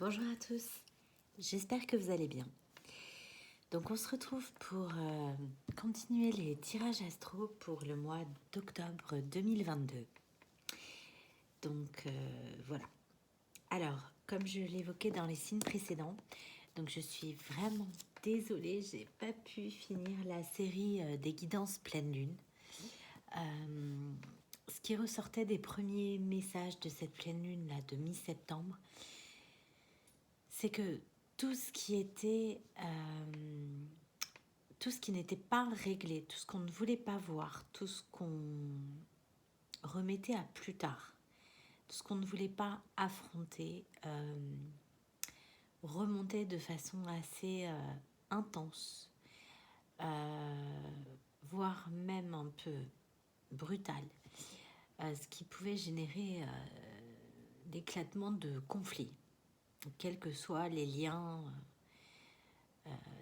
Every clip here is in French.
Bonjour à tous, j'espère que vous allez bien. Donc on se retrouve pour continuer les tirages astro pour le mois d'octobre 2022. Donc voilà. Alors, comme je l'évoquais dans les signes précédents, donc je suis vraiment désolée, j'ai pas pu finir la série des guidances pleine lune. Ce qui ressortait des premiers messages de cette pleine lune là de mi-septembre, c'est que tout ce qui était, tout ce qui n'était pas réglé, tout ce qu'on ne voulait pas voir, tout ce qu'on remettait à plus tard, tout ce qu'on ne voulait pas affronter, remontait de façon assez intense, voire même un peu brutale, ce qui pouvait générer l'éclatement de conflits, quels que soient les liens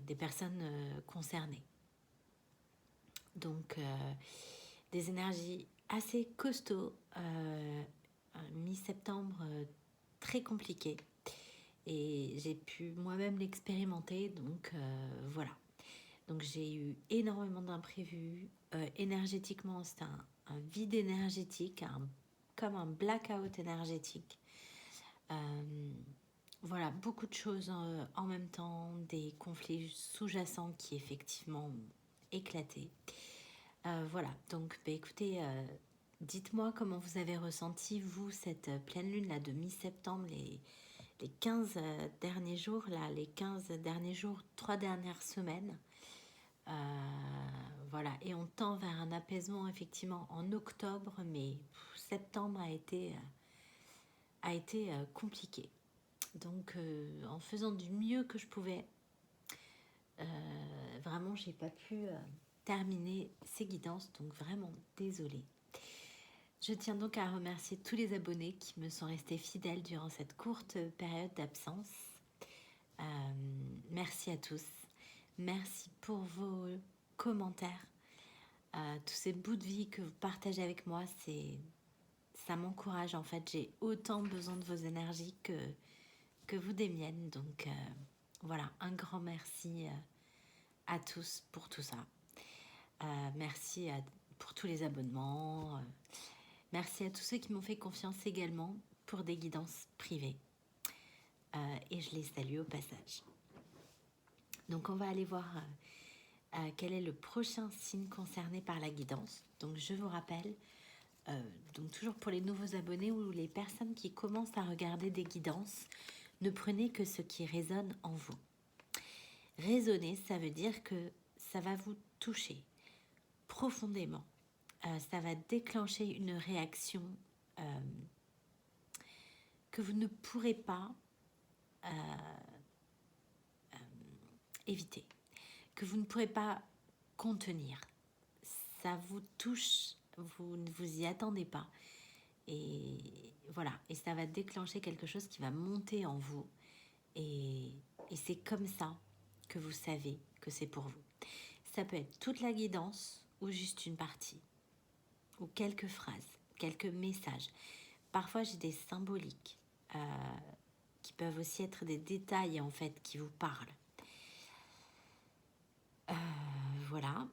des personnes concernées. Donc, des énergies assez costauds, mi-septembre, très compliqué. Et j'ai pu moi-même l'expérimenter, donc voilà. Donc j'ai eu énormément d'imprévus. Énergétiquement, c'est un vide énergétique, comme un blackout énergétique. Voilà, beaucoup de choses en même temps, des conflits sous-jacents qui effectivement ont éclaté. Voilà, donc écoutez, dites-moi comment vous avez ressenti, vous, cette pleine lune là de mi-septembre, les 15 derniers jours, là, les 15 derniers jours, 3 dernières semaines. Voilà, et on tend vers un apaisement effectivement en octobre, mais septembre a été compliqué. Donc en faisant du mieux que je pouvais, vraiment j'ai pas pu terminer ces guidances, donc vraiment désolée. Je tiens donc à remercier tous les abonnés qui me sont restés fidèles durant cette courte période d'absence. Merci à tous. Merci pour vos commentaires, tous ces bouts de vie que vous partagez avec moi. Ça m'encourage en fait. J'ai autant besoin de vos énergies que vous des miennes. Donc voilà, un grand merci à tous pour tout ça. Merci pour tous les abonnements. Merci à tous ceux qui m'ont fait confiance également pour des guidances privées. Et je les salue au passage. Donc on va aller voir quel est le prochain signe concerné par la guidance. Donc je vous rappelle, donc toujours pour les nouveaux abonnés ou les personnes qui commencent à regarder des guidances, ne prenez que ce qui résonne en vous. Résonner, ça veut dire que ça va vous toucher profondément. Ça va déclencher une réaction que vous ne pourrez pas éviter, que vous ne pourrez pas contenir. Ça vous touche, vous ne vous y attendez pas. Et voilà, et ça va déclencher quelque chose qui va monter en vous. Et c'est comme ça que vous savez que c'est pour vous. Ça peut être toute la guidance ou juste une partie, ou quelques phrases, quelques messages. Parfois, j'ai des symboliques qui peuvent aussi être des détails en fait qui vous parlent. Voilà.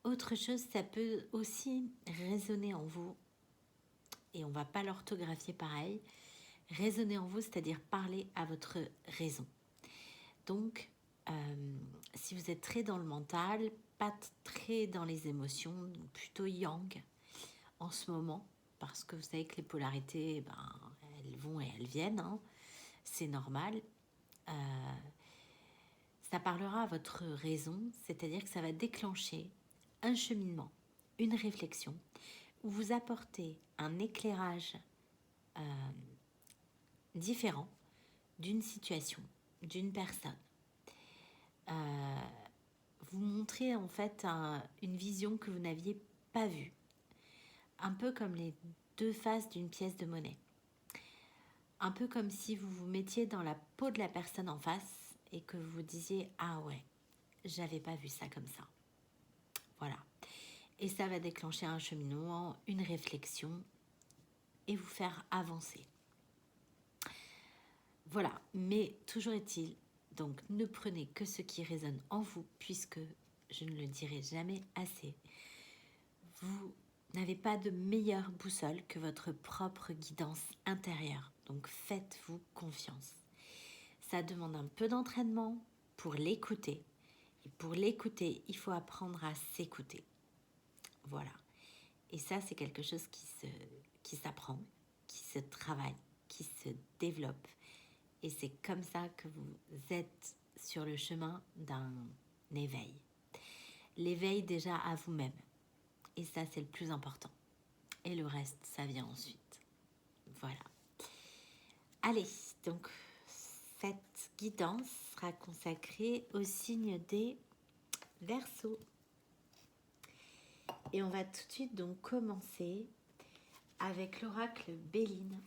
Autre chose, ça peut aussi résonner en vous, et on va pas l'orthographier pareil. Résonner en vous, c'est-à-dire parler à votre raison. Donc, si vous êtes très dans le mental, pas très dans les émotions, plutôt yang en ce moment, parce que vous savez que les polarités, elles vont et elles viennent, hein, c'est normal. Ça parlera à votre raison, c'est-à-dire que ça va déclencher un cheminement, une réflexion, où vous apportez un éclairage différent d'une situation, d'une personne. Vous montrez en fait une vision que vous n'aviez pas vue. Un peu comme les deux faces d'une pièce de monnaie. Un peu comme si vous vous mettiez dans la peau de la personne en face et que vous disiez « Ah ouais, j'avais pas vu ça comme ça. » Voilà. Et ça va déclencher un cheminement, une réflexion et vous faire avancer. Voilà, mais toujours est-il, donc ne prenez que ce qui résonne en vous, puisque je ne le dirai jamais assez. Vous n'avez pas de meilleure boussole que votre propre guidance intérieure, donc faites-vous confiance. Ça demande un peu d'entraînement pour l'écouter, et pour l'écouter, il faut apprendre à s'écouter. Voilà. Et ça, c'est quelque chose qui s'apprend, qui se travaille, qui se développe. Et c'est comme ça que vous êtes sur le chemin d'un éveil. L'éveil déjà à vous-même. Et ça, c'est le plus important. Et le reste, ça vient ensuite. Voilà. Allez, donc cette guidance sera consacrée au signe des Verseaux. Et on va tout de suite donc commencer avec l'oracle Béline.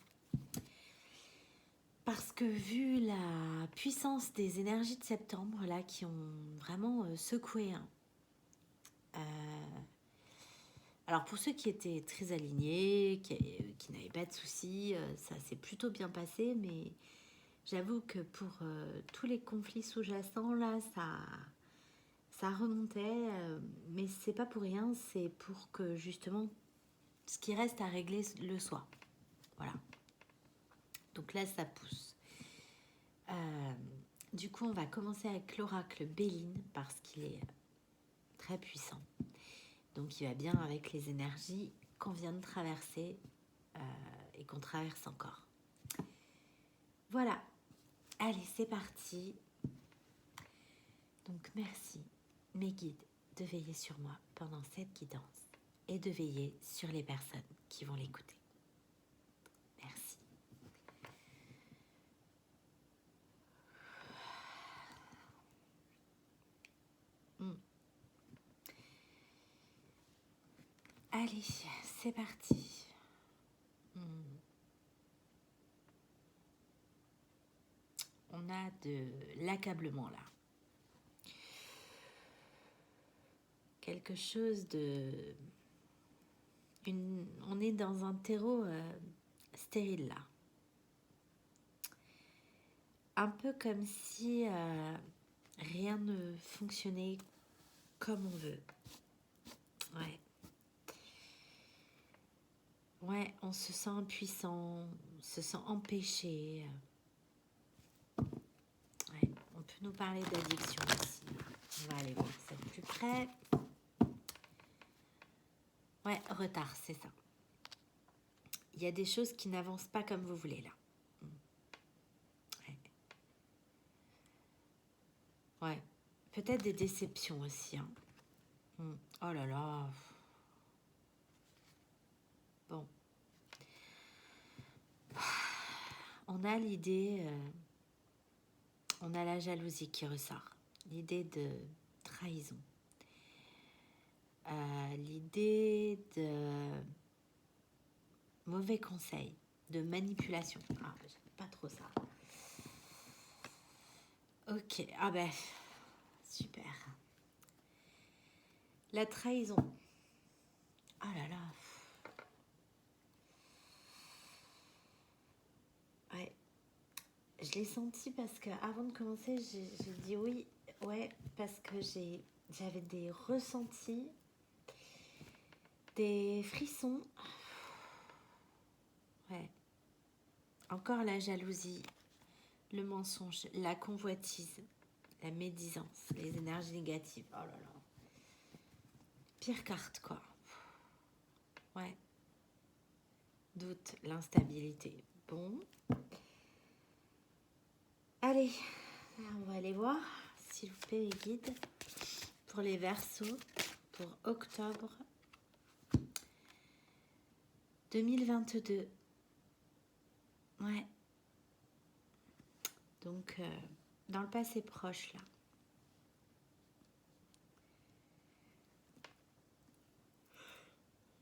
Parce que vu la puissance des énergies de septembre là qui ont vraiment secoué, alors pour ceux qui étaient très alignés, qui n'avaient pas de soucis, ça s'est plutôt bien passé, mais j'avoue que pour tous les conflits sous-jacents là, ça remontait, mais c'est pas pour rien, c'est pour que justement ce qui reste à régler le soit. Voilà. Donc là, ça pousse. Du coup, on va commencer avec l'oracle Béline parce qu'il est très puissant. Donc, il va bien avec les énergies qu'on vient de traverser et qu'on traverse encore. Voilà. Allez, c'est parti. Donc, merci, mes guides, de veiller sur moi pendant cette guidance et de veiller sur les personnes qui vont l'écouter. Merci. Allez, c'est parti. On a de l'accablement là. Quelque chose de... On est dans un terreau stérile là. Un peu comme si rien ne fonctionnait comme on veut. Ouais. Ouais, on se sent impuissant, on se sent empêché. Ouais, on peut nous parler d'addiction aussi. On va aller voir ça de plus près. Ouais, retard, c'est ça. Il y a des choses qui n'avancent pas comme vous voulez là. Ouais. Ouais. Peut-être des déceptions aussi. Hein. Oh là là. Bon. On a l'idée, on a la jalousie qui ressort. L'idée de trahison. L'idée de mauvais conseils, de manipulation. Ah, j'aime pas trop ça. Ok, ah ben, super. La trahison. Ah là là. Ouais. Je l'ai senti parce que avant de commencer, j'ai dit oui, ouais, parce que j'avais des ressentis, des frissons. Ouais. Encore la jalousie, le mensonge, la convoitise, la médisance, les énergies négatives. Oh là là. Pire carte, quoi. Ouais. Doute, l'instabilité. Bon. Allez, on va aller voir, s'il vous plaît, les guides, pour les Verseaux, pour octobre 2022. Ouais. Donc, dans le passé proche, là.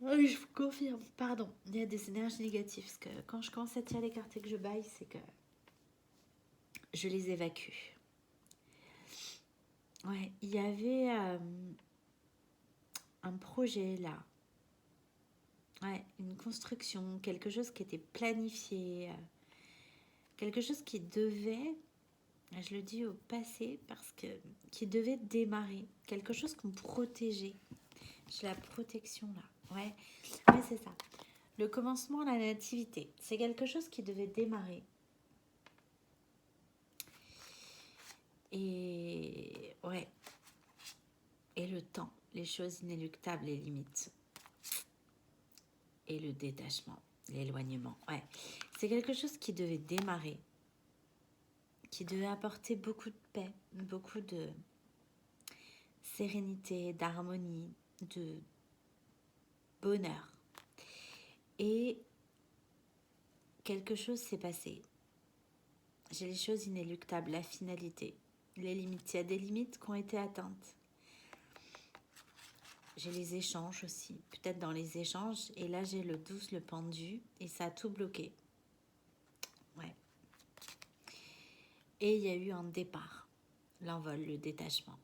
Oui, je vous confirme, pardon, il y a des énergies négatives, parce que quand je commence à tirer les cartes et que je baille, c'est que je les évacue. Ouais, il y avait un projet, là. Ouais, une construction, quelque chose qui était planifié, quelque chose qui devait, je le dis au passé parce que qui devait démarrer, quelque chose qu'on protégeait. J'ai la protection là, ouais c'est ça. Le commencement, la nativité, c'est quelque chose qui devait démarrer. Et ouais, et le temps, les choses inéluctables, les limites. Et le détachement, l'éloignement, ouais. C'est quelque chose qui devait démarrer, qui devait apporter beaucoup de paix, beaucoup de sérénité, d'harmonie, de bonheur. Et quelque chose s'est passé. J'ai les choses inéluctables, la finalité, les limites. Il y a des limites qui ont été atteintes. J'ai les échanges aussi, peut-être dans les échanges. Et là, j'ai le 12, le pendu, et ça a tout bloqué. Ouais. Et il y a eu un départ, l'envol, le détachement.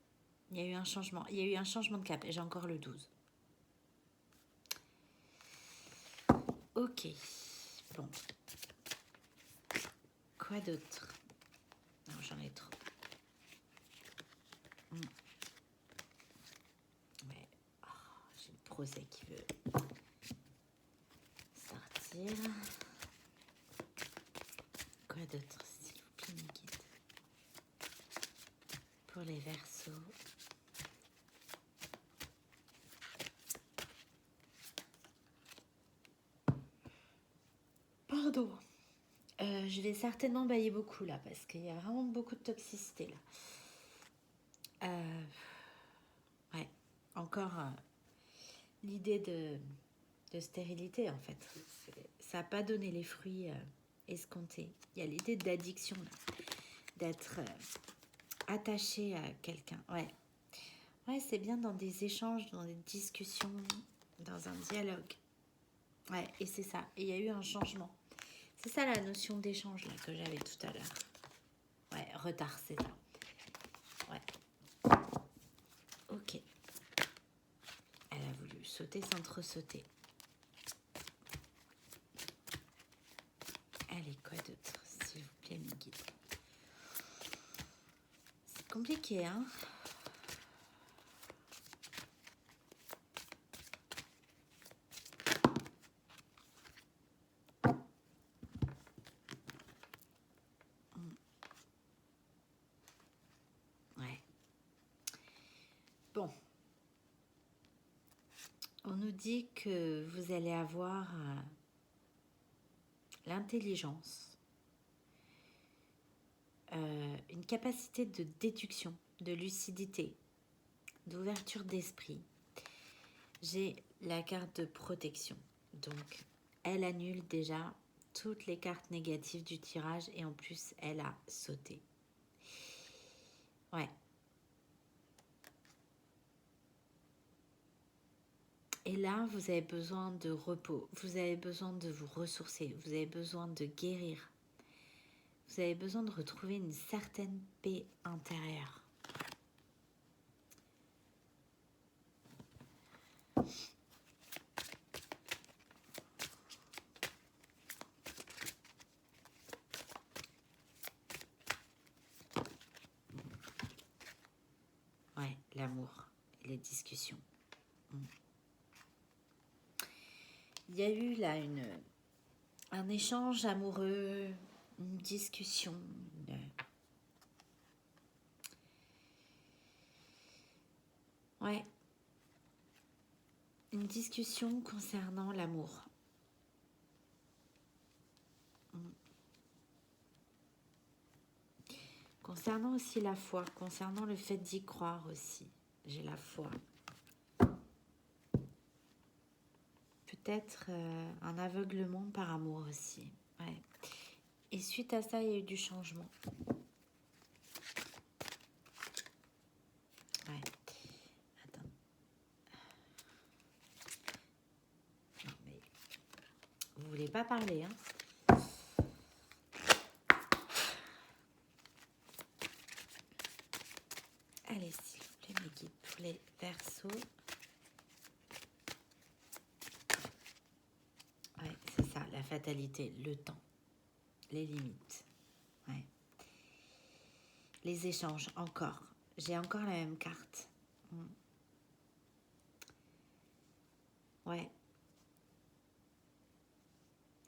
Il y a eu un changement. Il y a eu un changement de cap. J'ai encore le 12. Ok. Bon. Quoi d'autre? Non, j'en ai trop. Ouais. Oh, j'ai le procès qui veut sortir. Quoi d'autre, s'il vous plaît, mes guides? Pour les Verseaux. Pardon. Je vais certainement bailler beaucoup là parce qu'il y a vraiment beaucoup de toxicité là. Ouais. Encore l'idée de stérilité en fait. Ça n'a pas donné les fruits escomptés. Il y a l'idée d'addiction là. D'être attaché à quelqu'un. Ouais, c'est bien dans des échanges, dans des discussions, dans un dialogue. Ouais, et c'est ça. Et il y a eu un changement. C'est ça la notion d'échange là que j'avais tout à l'heure. Ouais, retard, c'est ça. Ouais. Ok. Elle a voulu sauter sans trop sauter. Allez, quoi d'autre, s'il vous plaît, mes guides? C'est compliqué, hein? Ouais. Bon. On nous dit que vous allez avoir l'intelligence, une capacité de déduction, de lucidité, d'ouverture d'esprit. J'ai la carte de protection, donc elle annule déjà toutes les cartes négatives du tirage et en plus elle a sauté. Ouais. Et là, vous avez besoin de repos, vous avez besoin de vous ressourcer, vous avez besoin de guérir. Vous avez besoin de retrouver une certaine paix intérieure. Ouais, l'amour et les discussions. Il y a eu là un échange amoureux, une discussion. Ouais. Une discussion concernant l'amour. Concernant aussi la foi, concernant le fait d'y croire aussi. J'ai la foi. Peut-être un aveuglement par amour aussi. Ouais. Et suite à ça, il y a eu du changement. Ouais. Attends. Non, mais vous voulez pas parler, hein? Allez, s'il vous plaît, mes guides, pour les Verseaux. Ouais, c'est ça, la fatalité, le temps, les limites. les échanges, encore. J'ai encore la même carte. Ouais.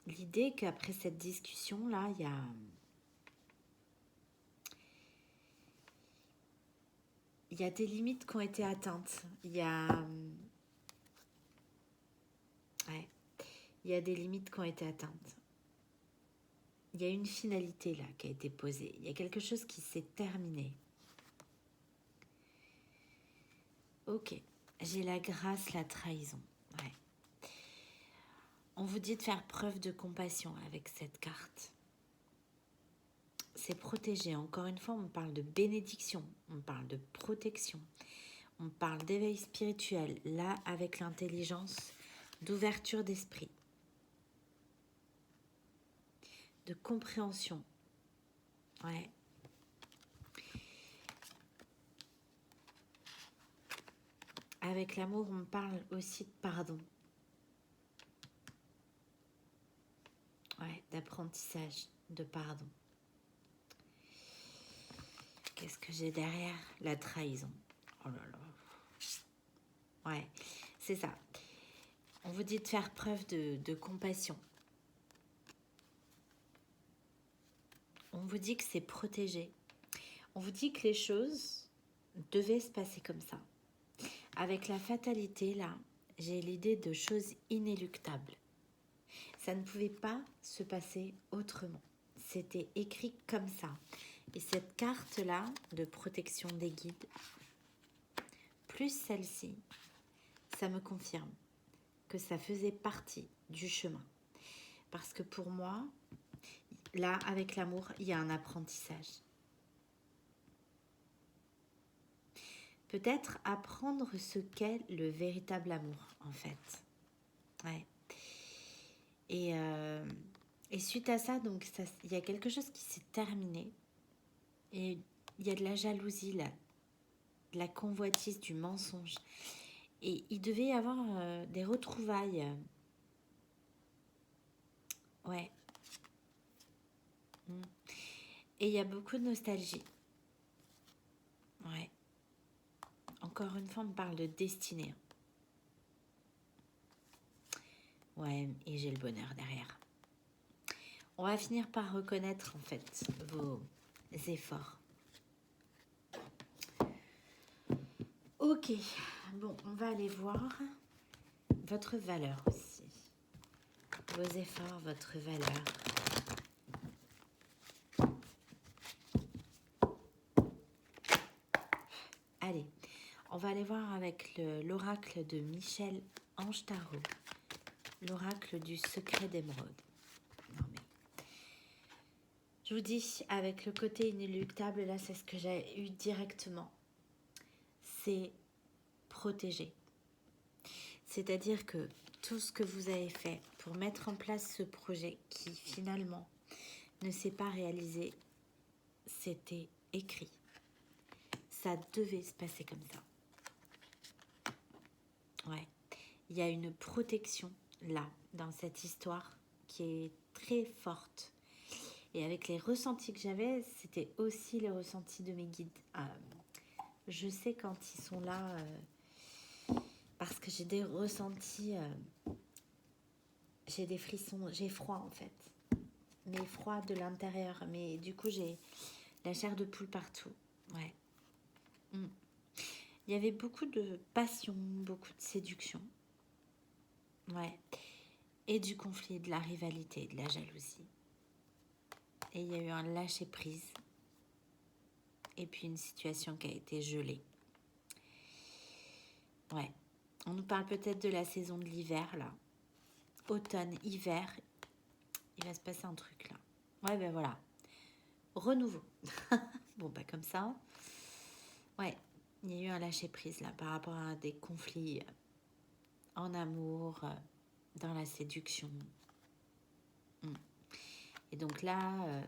L'idée qu'après cette discussion-là, il y a des limites qui ont été atteintes. Ouais. Il y a des limites qui ont été atteintes. Il y a une finalité là qui a été posée. Il y a quelque chose qui s'est terminé. Ok. J'ai la grâce, la trahison. Ouais. On vous dit de faire preuve de compassion avec cette carte. C'est protégé. Encore une fois, on parle de bénédiction, on parle de protection, on parle d'éveil spirituel, là avec l'intelligence, d'ouverture d'esprit, de compréhension. Ouais. Avec l'amour, on parle aussi de pardon. Ouais, d'apprentissage, de pardon. Qu'est-ce que j'ai derrière? La trahison. Oh là là. Ouais, c'est ça. On vous dit de faire preuve de compassion. On vous dit que c'est protégé. On vous dit que les choses devaient se passer comme ça. Avec la fatalité, là, j'ai l'idée de choses inéluctables. Ça ne pouvait pas se passer autrement. C'était écrit comme ça. Et cette carte-là de protection des guides, plus celle-ci, ça me confirme que ça faisait partie du chemin. Parce que pour moi, là, avec l'amour, il y a un apprentissage. Peut-être apprendre ce qu'est le véritable amour, en fait. Ouais. Et suite à ça, donc, il y a quelque chose qui s'est terminé. Et il y a de la jalousie, là, de la convoitise, du mensonge. Et il devait y avoir des retrouvailles. Ouais. Et il y a beaucoup de nostalgie. Ouais. Encore une fois, on parle de destinée. Ouais, et j'ai le bonheur derrière. On va finir par reconnaître, en fait, vos efforts. Ok, bon, on va aller voir votre valeur aussi. Vos efforts, votre valeur. Allez, on va aller voir avec l'oracle de Michel Ange Tarot. L'oracle du secret d'émeraude. Non mais... Je vous dis, avec le côté inéluctable, là, c'est ce que j'ai eu directement. C'est protéger. C'est-à-dire que tout ce que vous avez fait pour mettre en place ce projet qui finalement ne s'est pas réalisé, c'était écrit. Ça devait se passer comme ça. Ouais. Il y a une protection là, dans cette histoire, qui est très forte. Et avec les ressentis que j'avais, c'était aussi les ressentis de mes guides. Je sais quand ils sont là, parce que j'ai des ressentis, j'ai des frissons, j'ai froid en fait. Mais froid de l'intérieur. Mais du coup, j'ai la chair de poule partout. Ouais. Il y avait beaucoup de passion, beaucoup de séduction. Ouais. Et du conflit, de la rivalité, de la jalousie. Et il y a eu un lâcher-prise. Et puis une situation qui a été gelée. Ouais. On nous parle peut-être de la saison de l'hiver, là. Automne, hiver. Il va se passer un truc, là. Ouais, ben voilà. Renouveau. Bon, pas comme ça. Ouais. Il y a eu un lâcher-prise, là, par rapport à des conflits en amour, dans la séduction. Et donc là,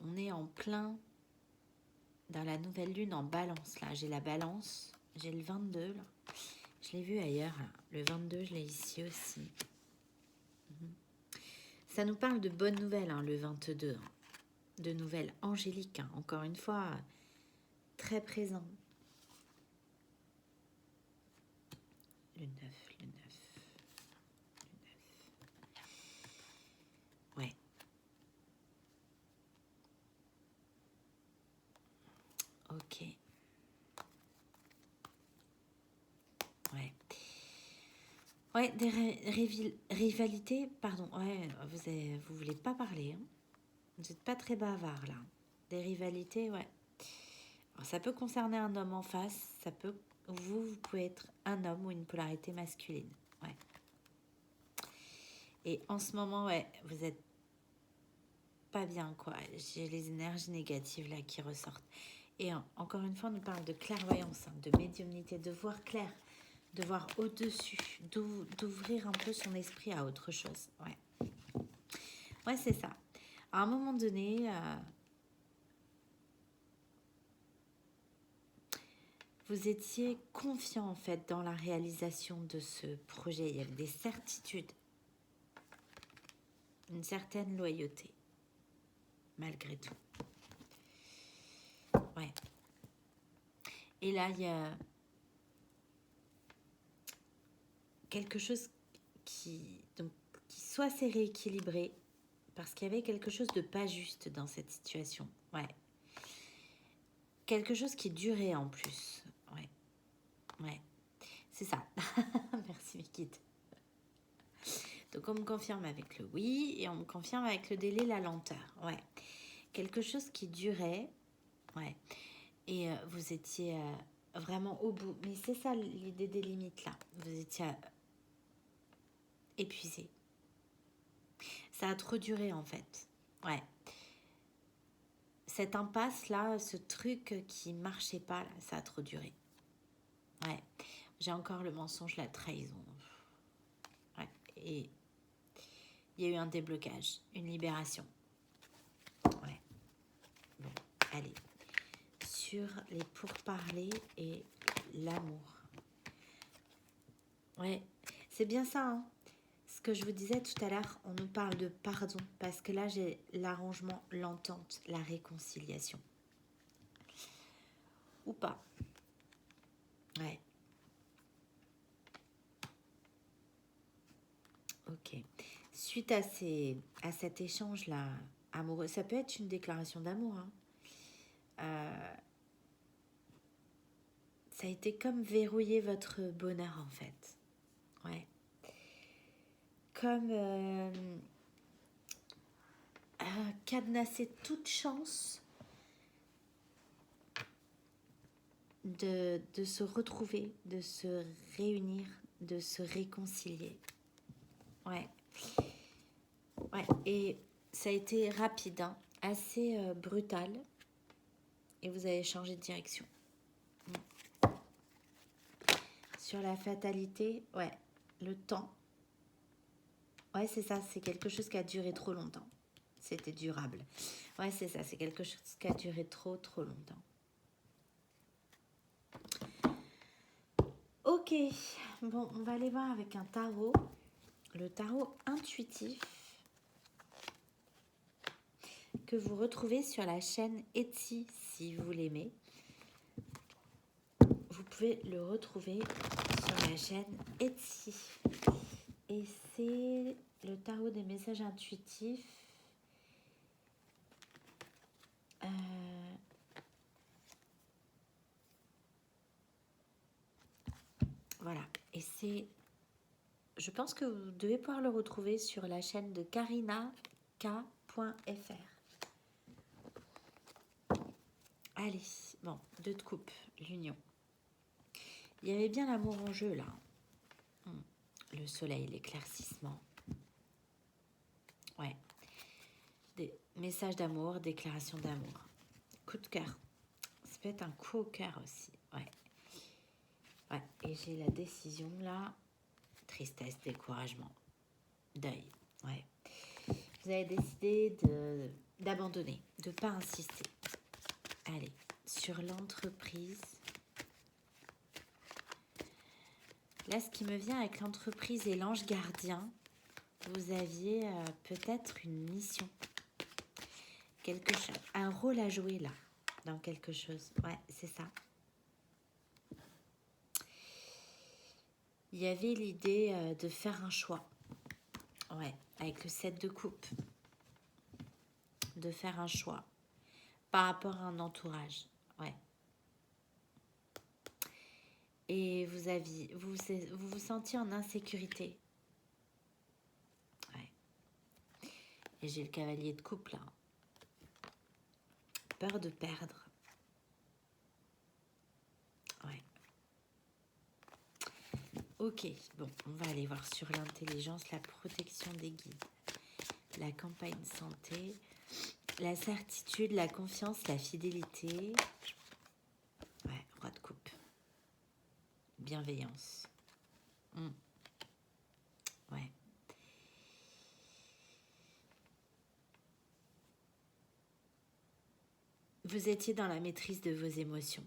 on est en plein dans la nouvelle lune en balance. Là, j'ai la balance, j'ai le 22. Là. Je l'ai vu ailleurs. Là. Le 22, je l'ai ici aussi. Ça nous parle de bonnes nouvelles, hein, le 22. Hein. De nouvelles angéliques, hein, encore une fois, très présent. Le 9, le 9, le 9. Ouais. Ok. Ouais. Ouais, des rivalités, pardon, ouais, vous voulez pas parler, hein. Vous n'êtes pas très bavard, là. Des rivalités, ouais. Alors, ça peut concerner un homme en face, ça peut... vous pouvez être un homme ou une polarité masculine, ouais. Et en ce moment, ouais, vous êtes pas bien, quoi. J'ai les énergies négatives, là, qui ressortent. Et encore une fois, on nous parle de clairvoyance, hein, de médiumnité, de voir clair, de voir au-dessus, d'ouvrir un peu son esprit à autre chose. Ouais, ouais, c'est ça. À un moment donné, vous étiez confiant en fait dans la réalisation de ce projet. Il y avait des certitudes, une certaine loyauté, malgré tout. Ouais. Et là, il y a quelque chose qui soit s'est rééquilibré, parce qu'il y avait quelque chose de pas juste dans cette situation. Ouais. Quelque chose qui durait en plus. Ouais. Ouais. C'est ça. Merci, Mikit. Donc, on me confirme avec le oui et on me confirme avec le délai, la lenteur. Ouais. Quelque chose qui durait. Ouais. Et vous étiez vraiment au bout. Mais c'est ça l'idée des limites, là. Vous étiez épuisé. Ça a trop duré, en fait. Ouais. Cette impasse-là, ce truc qui marchait pas, là, ça a trop duré. Ouais. J'ai encore le mensonge, la trahison. Ouais. Et il y a eu un déblocage, une libération. Ouais. Bon, allez. Sur les pourparlers et l'amour. Ouais, c'est bien ça, hein. Ce que je vous disais tout à l'heure, on nous parle de pardon, parce que là, j'ai l'arrangement, l'entente, la réconciliation. Ou pas. Ouais. Ok. Suite à cet échange-là amoureux, ça peut être une déclaration d'amour, hein. Ça a été comme verrouiller votre bonheur, en fait. Ouais. Comme cadenasser toute chance de se retrouver, de se réunir, de se réconcilier. Ouais. Ouais. Et ça a été rapide, hein, assez brutal. Et vous avez changé de direction. Sur la fatalité, ouais, le temps. Ouais, c'est ça, c'est quelque chose qui a duré trop longtemps. C'était durable. Ouais, c'est ça, c'est quelque chose qui a duré trop longtemps. Ok, bon, on va aller voir avec un tarot. Le tarot intuitif que vous retrouvez sur la chaîne Etsy si vous l'aimez. Vous pouvez le retrouver sur la chaîne Etsy. Et c'est le tarot des messages intuitifs. Voilà. Et c'est... Je pense que vous devez pouvoir le retrouver sur la chaîne de KarinaK.fr. Allez, bon, 2 de coupe, l'union. Il y avait bien l'amour en jeu, là. Le soleil, l'éclaircissement. Ouais. Des messages d'amour, déclarations d'amour. Coup de cœur. Ça peut être un coup au cœur aussi. Ouais. Ouais. Et j'ai la décision, là. Tristesse, découragement, deuil. Ouais. Vous avez décidé d'abandonner, de ne pas insister. Allez, sur l'entreprise. Là, ce qui me vient avec l'entreprise et l'ange gardien, vous aviez peut-être une mission, quelque chose, un rôle à jouer là, dans quelque chose. Ouais, c'est ça. Il y avait l'idée de faire un choix. Ouais, avec le 7 de coupe. De faire un choix par rapport à un entourage. Ouais. Et vous sentiez en insécurité. Ouais. Et j'ai le cavalier de coupe là. Peur de perdre. Ouais. Ok, bon, on va aller voir sur l'intelligence, la protection des guides, la campagne santé, la certitude, la confiance, la fidélité. Ouais, roi de coupe. Bienveillance. Ouais. Vous étiez dans la maîtrise de vos émotions.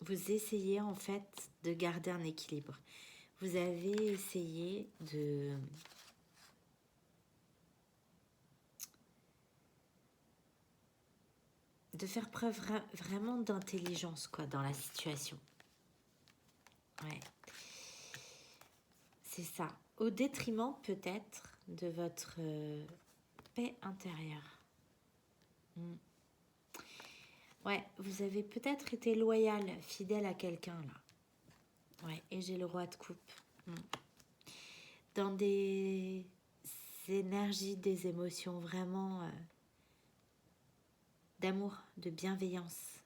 Vous essayez en fait de garder un équilibre. Vous avez essayé de faire preuve vraiment d'intelligence quoi dans la situation. Ouais. C'est ça. Au détriment peut-être de votre paix intérieure. Ouais, vous avez peut-être été loyal, fidèle à quelqu'un là. Ouais, et j'ai le roi de coupe. Dans des énergies, des émotions vraiment d'amour, de bienveillance.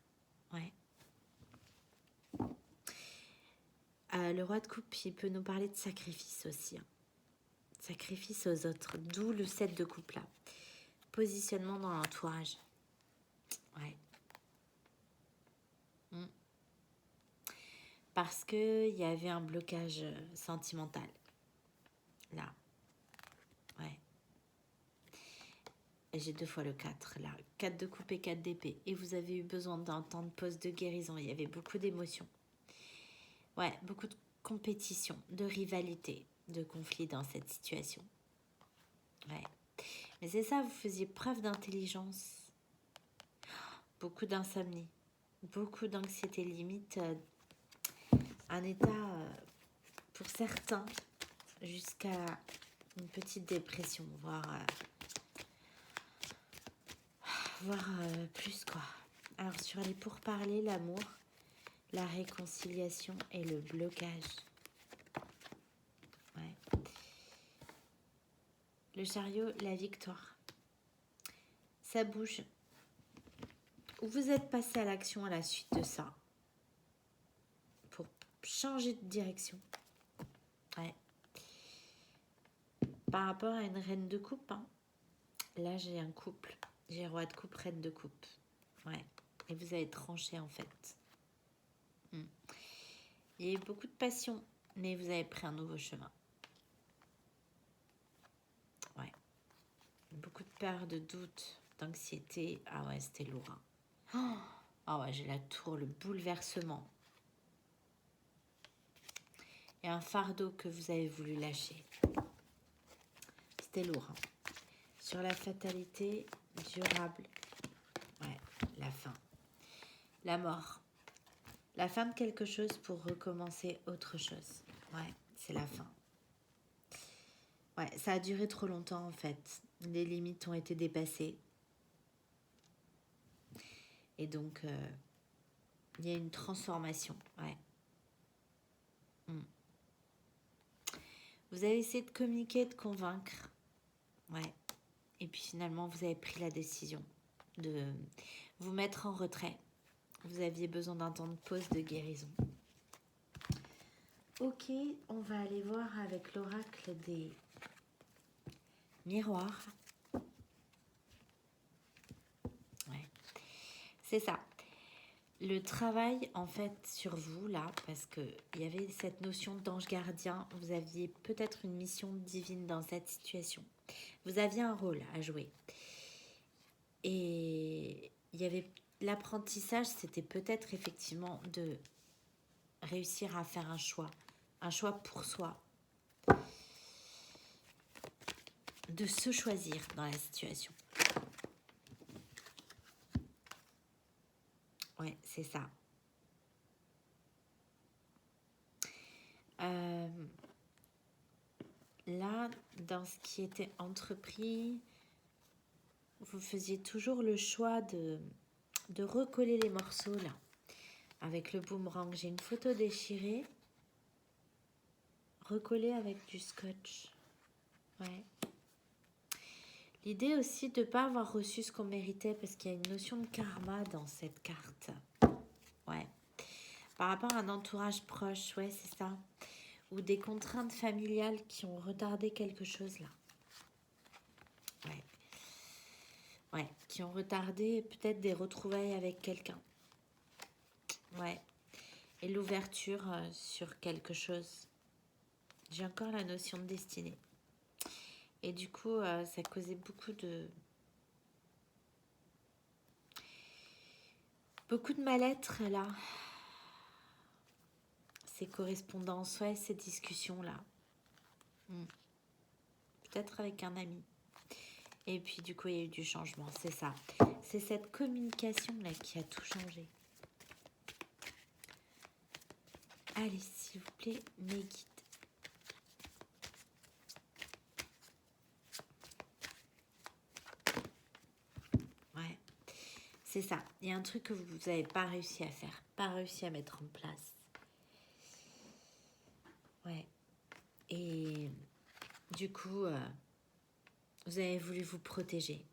Ouais. Le roi de coupe, il peut nous parler de sacrifice aussi. Hein. Sacrifice aux autres, d'où le 7 de coupe là. Positionnement dans l'entourage. Ouais. Parce qu'il y avait un blocage sentimental. Là. Ouais. Et j'ai 2 fois le 4 là. 4 de coupe et 4 d'épée. Et vous avez eu besoin d'un temps de pause de guérison. Il y avait beaucoup d'émotions. Ouais, beaucoup de compétition, de rivalité, de conflit dans cette situation. Ouais. Mais c'est ça, vous faisiez preuve d'intelligence. Beaucoup d'insomnie. Beaucoup d'anxiété, limite un état, pour certains, jusqu'à une petite dépression, voire plus quoi. Alors sur les pourparlers, l'amour, la réconciliation et le blocage. Ouais. Le chariot, la victoire. Ça bouge. Vous êtes passé à l'action à la suite de ça. Pour changer de direction. Ouais. Par rapport à une reine de coupe, hein. Là j'ai un couple. J'ai roi de coupe, reine de coupe. Ouais. Et vous avez tranché en fait. Il y a eu beaucoup de passion, mais vous avez pris un nouveau chemin. Ouais. Beaucoup de peur, de doute, d'anxiété. Ah ouais, c'était lourd. Hein. Ah ouais, j'ai la tour, le bouleversement. Et un fardeau que vous avez voulu lâcher. C'était lourd. Hein. Sur la fatalité durable. Ouais, la fin. La mort. La fin de quelque chose pour recommencer autre chose. Ouais, c'est la fin. Ouais, ça a duré trop longtemps en fait. Les limites ont été dépassées. Et donc, il y a une transformation. Ouais. Vous avez essayé de communiquer, de convaincre. Ouais. Et puis finalement, vous avez pris la décision de vous mettre en retrait. Vous aviez besoin d'un temps de pause, de guérison. Ok, on va aller voir avec l'oracle des miroirs. Ouais, c'est ça. Le travail, en fait, sur vous, là, parce qu'il y avait cette notion d'ange gardien, vous aviez peut-être une mission divine dans cette situation. Vous aviez un rôle à jouer. Et il y avait l'apprentissage, c'était peut-être effectivement de réussir à faire un choix pour soi. de se choisir dans la situation. Ouais, c'est ça. Là, dans ce qui était entrepris, vous faisiez toujours le choix de recoller les morceaux là, avec le boomerang. J'ai une photo déchirée, recollée avec du scotch. Ouais. L'idée aussi de ne pas avoir reçu ce qu'on méritait, parce qu'il y a une notion de karma dans cette carte. Ouais. Par rapport à un entourage proche, ouais, c'est ça. Ou des contraintes familiales qui ont retardé quelque chose là. Ouais. Ouais, qui ont retardé peut-être des retrouvailles avec quelqu'un. Ouais. Et l'ouverture sur quelque chose. J'ai encore la notion de destinée. Et du coup, ça causait beaucoup de mal-être là. Ces correspondances, ouais, ces discussions-là. Peut-être avec un ami. Et puis du coup, il y a eu du changement, c'est ça. C'est cette communication-là qui a tout changé. Allez, s'il vous plaît, mes guides. Ouais, c'est ça. Il y a un truc que vous n'avez pas réussi à faire, pas réussi à mettre en place. Ouais. Et du coup, vous avez voulu vous protéger.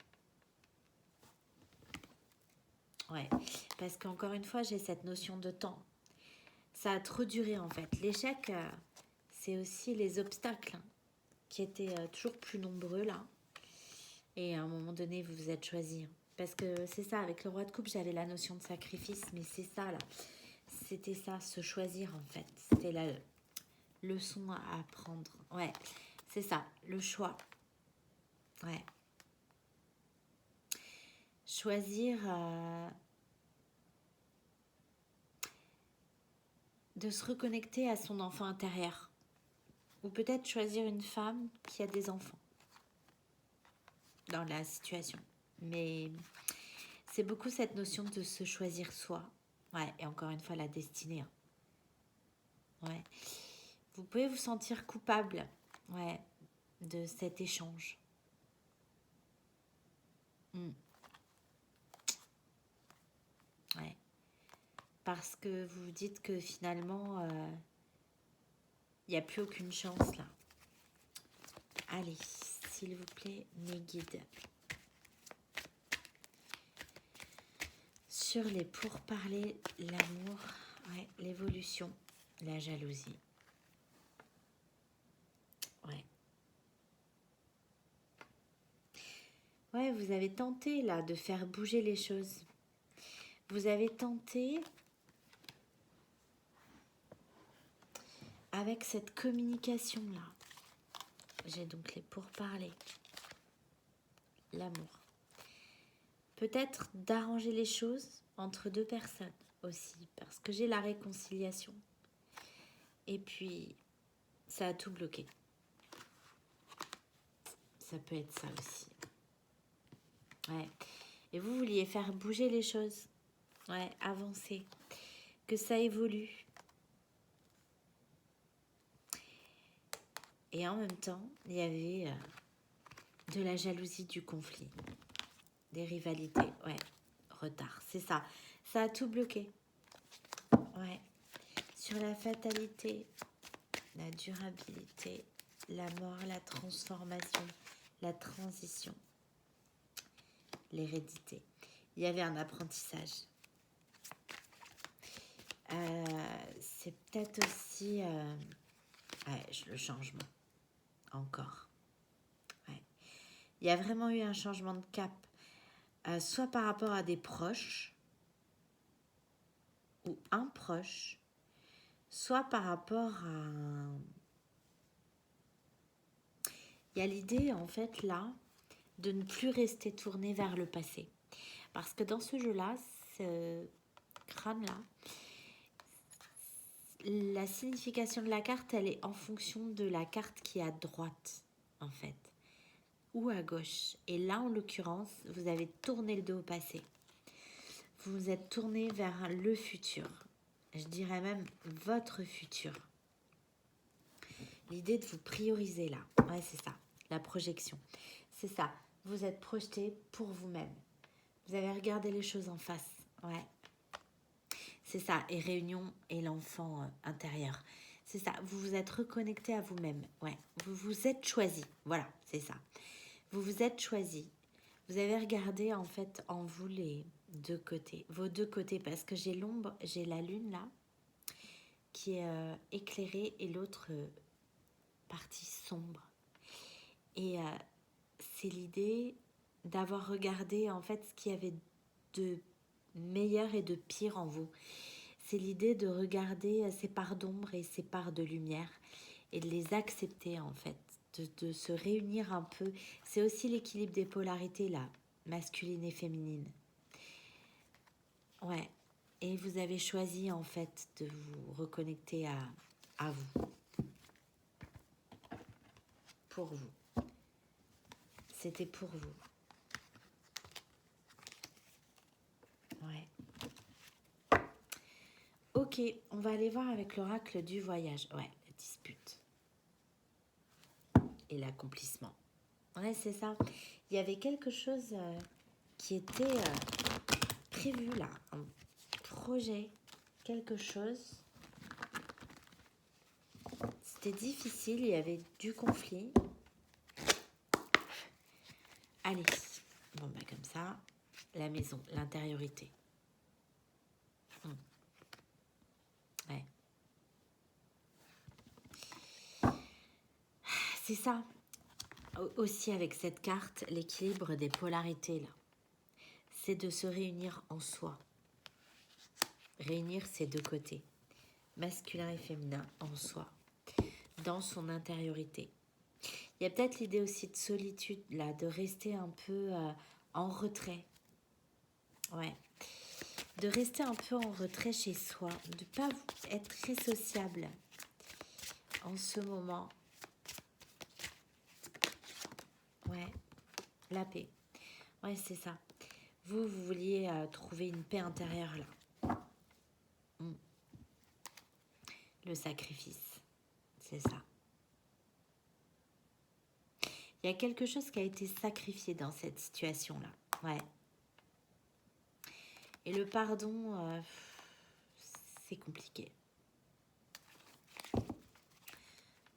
Ouais, parce qu'encore une fois, j'ai cette notion de temps. Ça a trop duré en fait. L'échec, c'est aussi les obstacles qui étaient toujours plus nombreux là. Et à un moment donné, vous vous êtes choisi. Parce que c'est ça, avec le roi de coupe, j'avais la notion de sacrifice, mais c'est ça là. C'était ça, se choisir en fait. C'était la leçon à apprendre. Ouais, c'est ça, le choix. Ouais. Choisir de se reconnecter à son enfant intérieur. Ou peut-être choisir une femme qui a des enfants dans la situation. Mais c'est beaucoup cette notion de se choisir soi. Ouais, et encore une fois, la destinée. Ouais. Vous pouvez vous sentir coupable, ouais, de cet échange. Ouais. Parce que vous vous dites que finalement, il n'y a plus aucune chance là. Allez, s'il vous plaît, mes guides. Sur les pourparlers, l'amour, ouais, l'évolution, la jalousie. Ouais. Ouais, vous avez tenté là de faire bouger les choses. Vous avez tenté avec cette communication là. J'ai donc les pourparlers, l'amour. Peut-être d'arranger les choses entre deux personnes aussi, parce que j'ai la réconciliation. Et puis, ça a tout bloqué. Ça peut être ça aussi. Ouais. Et vous vouliez faire bouger les choses. Ouais, avancer. Que ça évolue. Et en même temps, il y avait de la jalousie, du conflit. Des rivalités. Ouais, retard. C'est ça. Ça a tout bloqué. Ouais. Sur la fatalité, la durabilité, la mort, la transformation, la transition, l'hérédité. Il y avait un apprentissage. C'est peut-être aussi le changement. Encore. Ouais. Il y a vraiment eu un changement de cap. Soit par rapport à des proches ou un proche, soit par rapport à... Il y a l'idée en fait là de ne plus rester tourné vers le passé. Parce que dans ce jeu-là, ce crâne-là, la signification de la carte, elle est en fonction de la carte qui est à droite, en fait. ou à gauche. Et là, en l'occurrence, vous avez tourné le dos au passé. Vous vous êtes tourné vers le futur. Je dirais même votre futur. L'idée de vous prioriser là. Ouais, c'est ça. La projection. C'est ça. Vous êtes projeté pour vous-même. Vous avez regardé les choses en face. Ouais. C'est ça. Et réunion et l'enfant intérieur. C'est ça. Vous vous êtes reconnecté à vous-même. Ouais. Vous vous êtes choisi. Voilà, c'est ça. Vous vous êtes choisi. Vous avez regardé en fait en vous les deux côtés. Vos deux côtés. Parce que j'ai l'ombre, j'ai la lune là qui est éclairée et l'autre partie sombre. Et c'est l'idée d'avoir regardé en fait ce qu'il y avait de meilleur et de pire en vous. C'est l'idée de regarder ces parts d'ombre et ces parts de lumière et de les accepter en fait, de se réunir un peu. C'est aussi l'équilibre des polarités là, masculine et féminine. Ouais, et vous avez choisi en fait de vous reconnecter à vous, pour vous. C'était pour vous. Ouais. Ok, on va aller voir avec l'oracle du voyage. Ouais, la dispute. Et l'accomplissement. Ouais, c'est ça. Il y avait quelque chose qui était prévu là. Un projet, quelque chose. C'était difficile, il y avait du conflit. Allez, bon bah comme ça, la maison, l'intériorité. Ouais. C'est ça. Aussi avec cette carte, l'équilibre des polarités là. C'est de se réunir en soi. Réunir ces deux côtés, masculin et féminin en soi, dans son intériorité. Il y a peut-être l'idée aussi de solitude là, de rester un peu en retrait. Ouais. De rester un peu en retrait chez soi, de ne pas être très sociable en ce moment. Ouais, la paix. Ouais, c'est ça. Vous vouliez trouver une paix intérieure là. Le sacrifice, c'est ça. Il y a quelque chose qui a été sacrifié dans cette situation-là. Ouais. Et le pardon, c'est compliqué.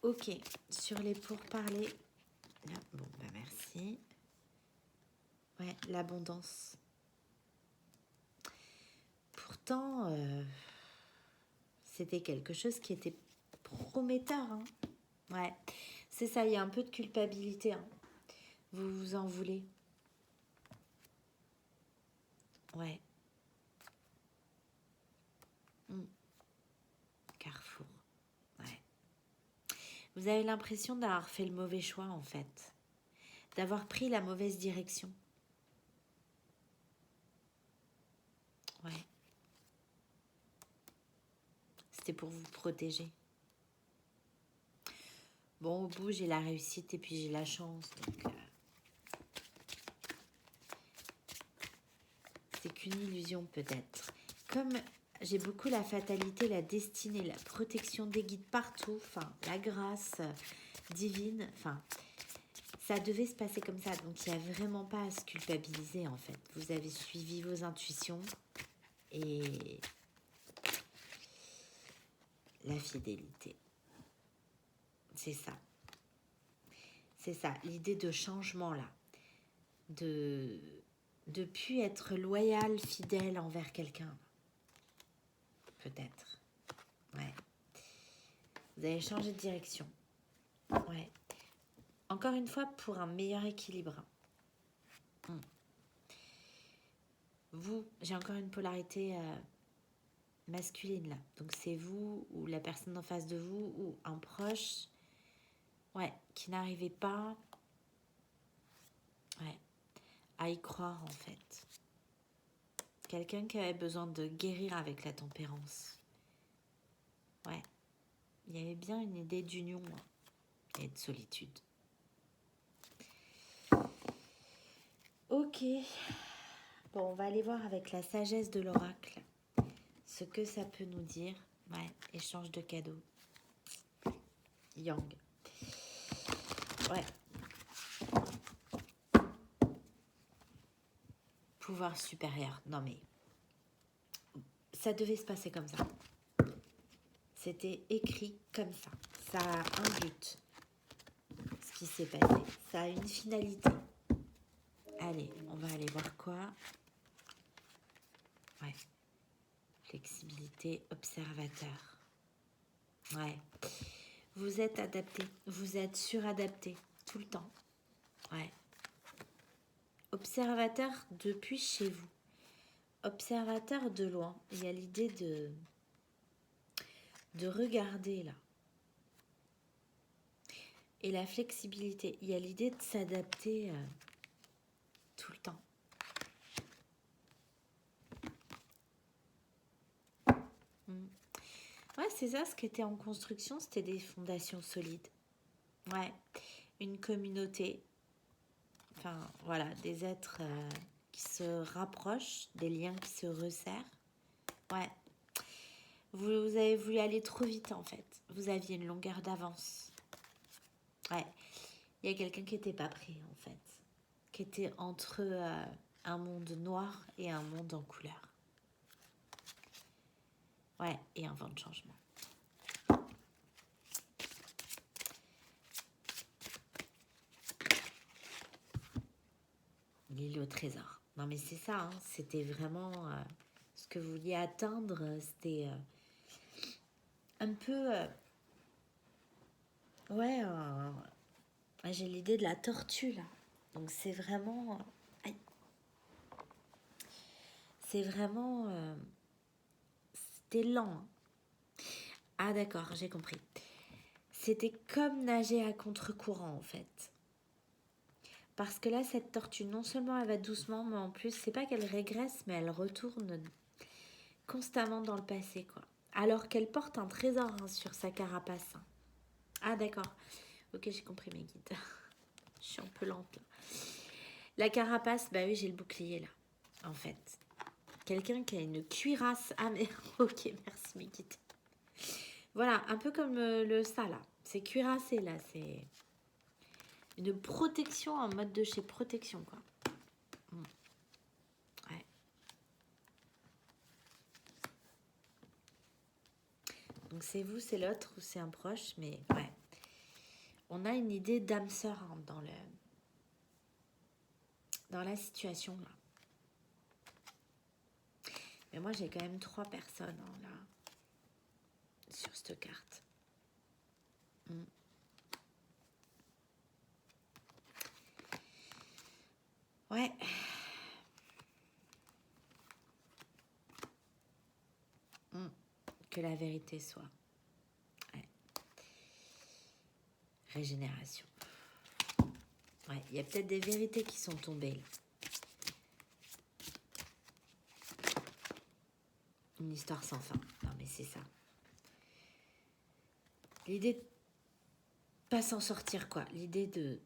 Ok, sur les pourparlers. Là, bon, bah merci. Ouais, l'abondance. Pourtant, c'était quelque chose qui était prometteur. Hein. Ouais, c'est ça, il y a un peu de culpabilité. Hein. Vous vous en voulez. Ouais. Carrefour. Ouais. Vous avez l'impression d'avoir fait le mauvais choix, en fait. D'avoir pris la mauvaise direction. Ouais. C'était pour vous protéger. Bon, au bout, j'ai la réussite et puis j'ai la chance. Donc, c'est qu'une illusion peut-être. Comme j'ai beaucoup la fatalité, la destinée, la protection des guides partout, enfin, la grâce divine, enfin, ça devait se passer comme ça. Donc, il n'y a vraiment pas à se culpabiliser, en fait. Vous avez suivi vos intuitions et la fidélité. C'est ça. C'est ça, l'idée de changement, là. De plus être loyal, fidèle envers quelqu'un. Peut-être. Ouais. Vous avez changé de direction. Ouais. Encore une fois, pour un meilleur équilibre. Vous, j'ai encore une polarité masculine là. Donc c'est vous ou la personne en face de vous ou un proche, ouais, qui n'arrivait pas, ouais, à y croire en fait. Quelqu'un qui avait besoin de guérir avec la tempérance. Ouais. Il y avait bien une idée d'union et de solitude. Ok. Bon, on va aller voir avec la sagesse de l'oracle ce que ça peut nous dire. Ouais, échange de cadeaux. Yang. Ouais. Pouvoir supérieur. Non mais, ça devait se passer comme ça. C'était écrit comme ça. Ça a un but. Ce qui s'est passé. Ça a une finalité. Allez, on va aller voir quoi. Ouais. Flexibilité, observateur. Ouais. Vous êtes adapté. Vous êtes suradapté. Tout le temps. Ouais. Observateur depuis chez vous. Observateur de loin. Il y a l'idée de regarder là. Et la flexibilité. Il y a l'idée de s'adapter tout le temps. Ouais, c'est ça, ce qui était en construction, c'était des fondations solides. Ouais, une communauté. Enfin, voilà, des êtres qui se rapprochent, des liens qui se resserrent. Ouais. Vous avez voulu aller trop vite, en fait. Vous aviez une longueur d'avance. Ouais. Il y a quelqu'un qui n'était pas prêt, en fait. Qui était entre un monde noir et un monde en couleur. Ouais, et un vent de changement. L'île au trésor. Non, mais c'est ça, hein, c'était vraiment ce que vous vouliez atteindre. C'était un peu... ouais, j'ai l'idée de la tortue, là. Donc, c'est vraiment... aïe. C'est vraiment... c'était lent. Hein. Ah, d'accord, j'ai compris. C'était comme nager à contre-courant, en fait. Parce que là, cette tortue, non seulement elle va doucement, mais en plus, c'est pas qu'elle régresse, mais elle retourne constamment dans le passé, quoi. Alors qu'elle porte un trésor hein, sur sa carapace. Hein. Ah, d'accord. Ok, j'ai compris mes guides. Je suis un peu lente, là. La carapace, bah oui, j'ai le bouclier, là, en fait. Quelqu'un qui a une cuirasse. Ah, mais ok, merci, mes guides. Voilà, un peu comme ça, là. C'est cuirassé, là. C'est une protection en mode de chez protection, quoi. Ouais. Donc, c'est vous, c'est l'autre ou c'est un proche, mais ouais. On a une idée d'âme sœur hein, dans la situation, là. Mais moi, j'ai quand même 3 personnes, hein, là, sur cette carte. Ouais. Que la vérité soit. Ouais. Régénération. Ouais, il y a peut-être des vérités qui sont tombées, là. Une histoire sans fin. Non, mais c'est ça. L'idée de pas s'en sortir, quoi. L'idée de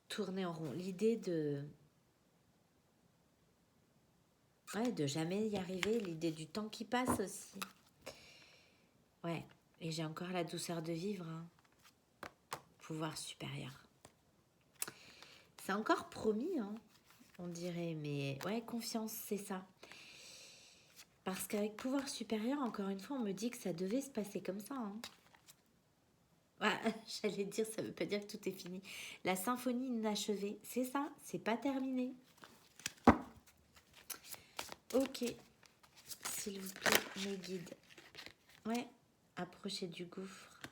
tourner en rond. L'idée de... ouais, de jamais y arriver. L'idée du temps qui passe aussi. Ouais. Et j'ai encore la douceur de vivre. Hein. Pouvoir supérieur. C'est encore promis, hein, on dirait. Mais ouais, confiance, c'est ça. Parce qu'avec pouvoir supérieur, encore une fois, on me dit que ça devait se passer comme ça. Hein. Ouais, j'allais dire, ça veut pas dire que tout est fini. La symphonie inachevée, c'est ça, c'est pas terminé. Ok, s'il vous plaît, mes guides. Ouais, approchez du gouffre.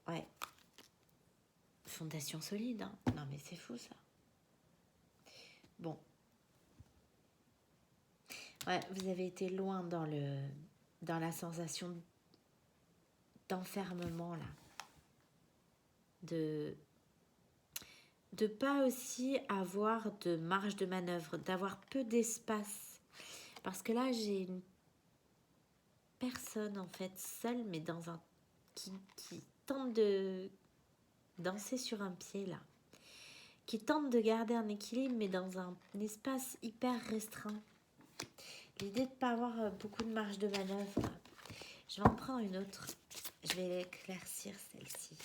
Ouais. Fondation solide, hein. Non mais c'est fou ça. Bon. Ouais, vous avez été loin dans la sensation d'enfermement là. De pas aussi avoir de marge de manœuvre, d'avoir peu d'espace. Parce que là, j'ai une personne en fait seule, mais dans un qui tente de danser sur un pied là, qui tente de garder un équilibre, mais dans un espace hyper restreint. L'idée de ne pas avoir beaucoup de marge de manœuvre. Je vais en prendre une autre. Je vais l'éclaircir, celle-ci.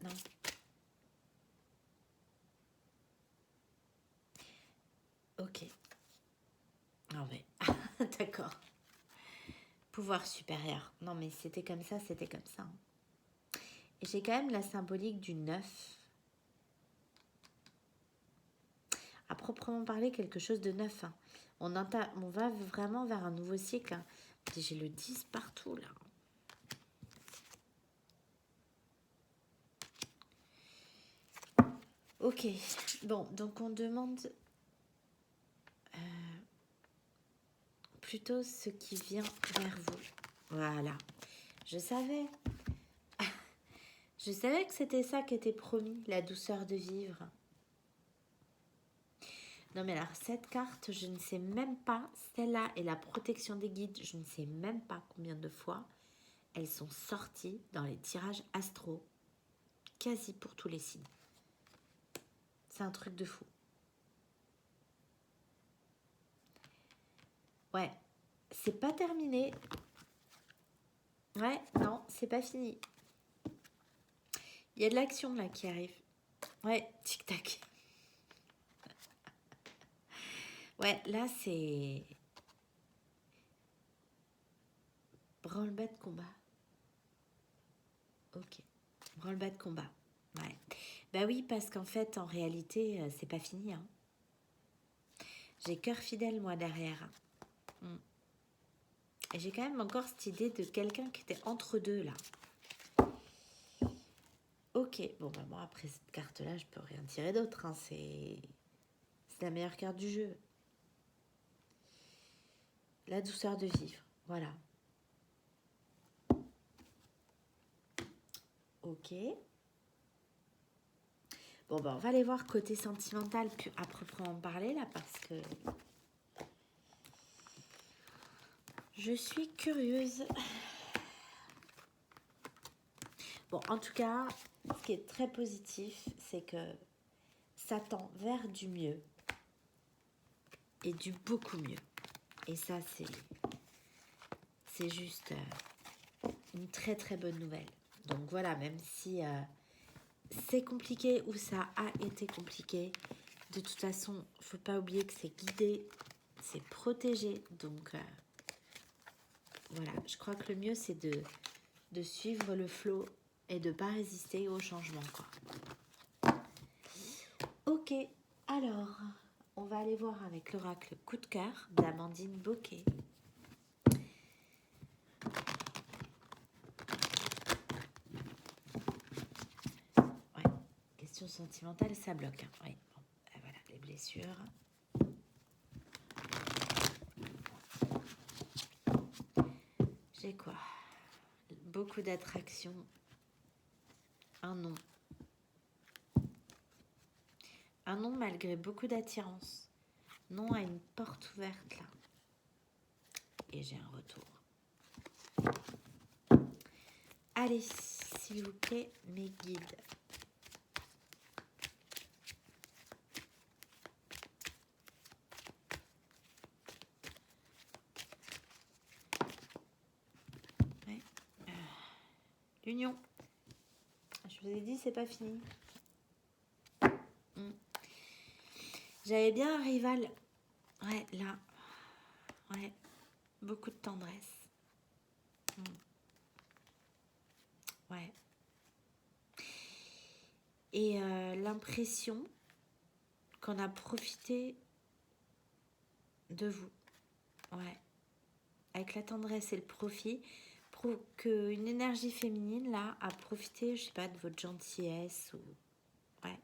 Non. Ok. Ah ouais. D'accord. Pouvoir supérieur. Non, mais c'était comme ça, c'était comme ça. Et j'ai quand même la symbolique du 9. À proprement parler, quelque chose de neuf. Hein. On va vraiment vers un nouveau cycle. Hein. J'ai le 10 partout, là. Ok. Bon, donc on demande plutôt ce qui vient vers vous. Voilà. Je savais. Je savais que c'était ça qui était promis, la douceur de vivre. Non mais alors, cette carte, je ne sais même pas, celle-là et la protection des guides, je ne sais même pas combien de fois elles sont sorties dans les tirages astro, quasi pour tous les signes. C'est un truc de fou. Ouais, c'est pas terminé. Ouais, non, c'est pas fini. Il y a de l'action là qui arrive. Ouais, tic-tac. Ouais, là c'est... branle-bas de combat. Ok, branle-bas de combat. Ouais. Bah oui, parce qu'en fait, en réalité, c'est pas fini. Hein. J'ai cœur fidèle, moi, derrière. Et j'ai quand même encore cette idée de quelqu'un qui était entre deux, là. Ok, bon, bah moi, après cette carte-là, je peux rien tirer d'autre. Hein. C'est la meilleure carte du jeu. La douceur de vivre, voilà. Ok. Bon, bah on va aller voir côté sentimental à proprement parler, là, parce que... je suis curieuse. Bon, en tout cas, ce qui est très positif, c'est que ça tend vers du mieux et du beaucoup mieux. Et ça, c'est juste une très très bonne nouvelle. Donc voilà, même si c'est compliqué ou ça a été compliqué, de toute façon, il ne faut pas oublier que c'est guidé, c'est protégé. Donc voilà, je crois que le mieux, c'est de suivre le flow et de ne pas résister au changement, quoi. Ok, alors, on va aller voir avec l'oracle coup de cœur d'Amandine Bocquet. Ouais, question sentimentale, ça bloque. Hein. Ouais, bon, voilà, les blessures. J'ai quoi? Beaucoup d'attraction. Un non. Un non malgré beaucoup d'attirance. Non à une porte ouverte là. Et j'ai un retour. Allez, s'il vous plaît, mes guides. Ouais. L'union. Je vous ai dit, c'est pas fini. J'avais bien un rival. Ouais, là. Ouais. Beaucoup de tendresse. Ouais. Et l'impression qu'on a profité de vous. Ouais. Avec la tendresse et le profit, qu'une énergie féminine, là, a profité, je sais pas, de votre gentillesse ou... Ouais.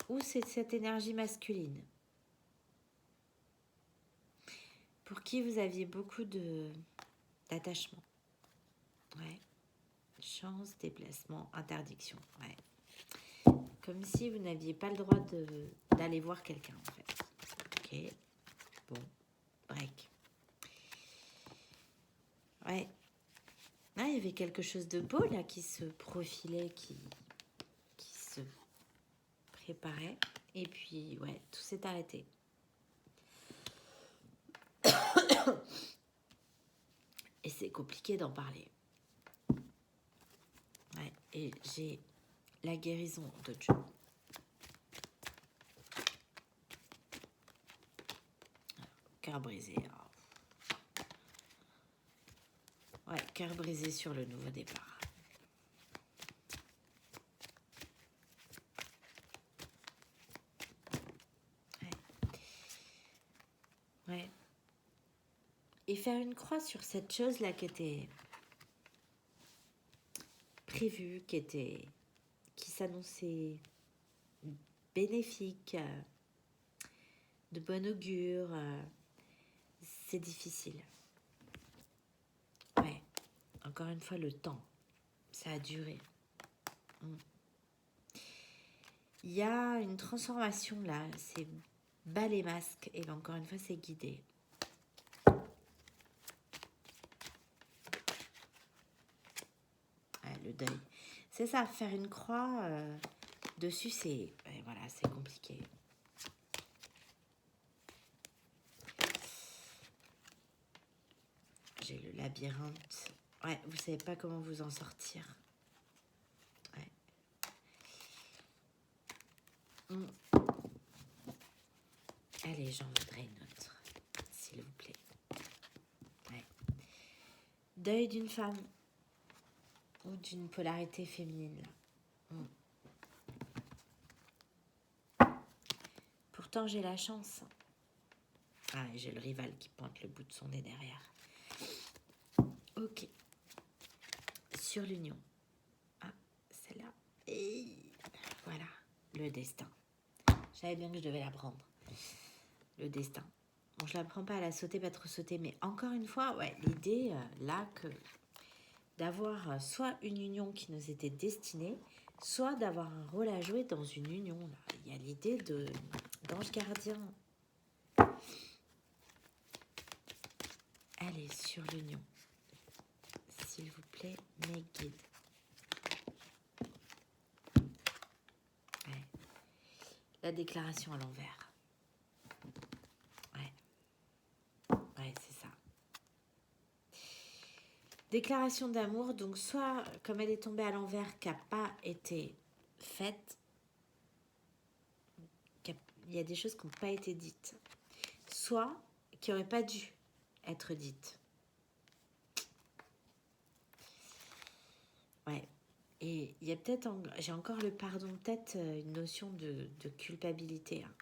Ou c'est cette énergie masculine pour qui vous aviez beaucoup d'attachement. Ouais. Chance, déplacement, interdiction. Ouais. Comme si vous n'aviez pas le droit d'aller voir quelqu'un, en fait. Ok. Bon. Break. avait quelque chose de beau là qui se profilait, qui se préparait. Et puis, ouais, tout s'est arrêté. Et c'est compliqué d'en parler. Ouais, et j'ai la guérison de Joe. Cœur brisé. Ouais, cœur brisé sur le nouveau départ. Ouais. Et faire une croix sur cette chose-là qui était prévue, qui s'annonçait bénéfique, de bon augure, c'est difficile. Ouais, encore une fois, le temps, ça a duré. Il y a une transformation là, c'est bas les masques, et ben encore une fois, c'est guidé. Ouais, le deuil. C'est ça, faire une croix dessus, c'est voilà, c'est compliqué. J'ai le labyrinthe. Ouais, vous savez pas comment vous en sortir. Ouais. Allez, j'en voudrais une autre, s'il vous plaît. Ouais. Deuil d'une femme ou d'une polarité féminine. Pourtant, j'ai la chance. Ah, et j'ai le rival qui pointe le bout de son nez derrière. Ok. Sur l'union. Ah, celle-là. Et voilà, le destin. Je savais bien que je devais la prendre. Le destin. Bon, je la prends pas à la sauter, pas trop sauter, mais encore une fois, ouais, l'idée là que d'avoir soit une union qui nous était destinée, soit d'avoir un rôle à jouer dans une union. Là. Il y a l'idée d'ange gardien. Allez, sur l'union. S'il vous plaît, mes guides. Ouais. La déclaration à l'envers. Ouais, c'est ça. Déclaration d'amour, donc soit comme elle est tombée à l'envers, qui n'a pas été faite, il y a des choses qui n'ont pas été dites, soit qui n'auraient pas dû être dites. Ouais. Et il y a peut-être, j'ai encore le pardon, peut-être une notion de culpabilité. Hein.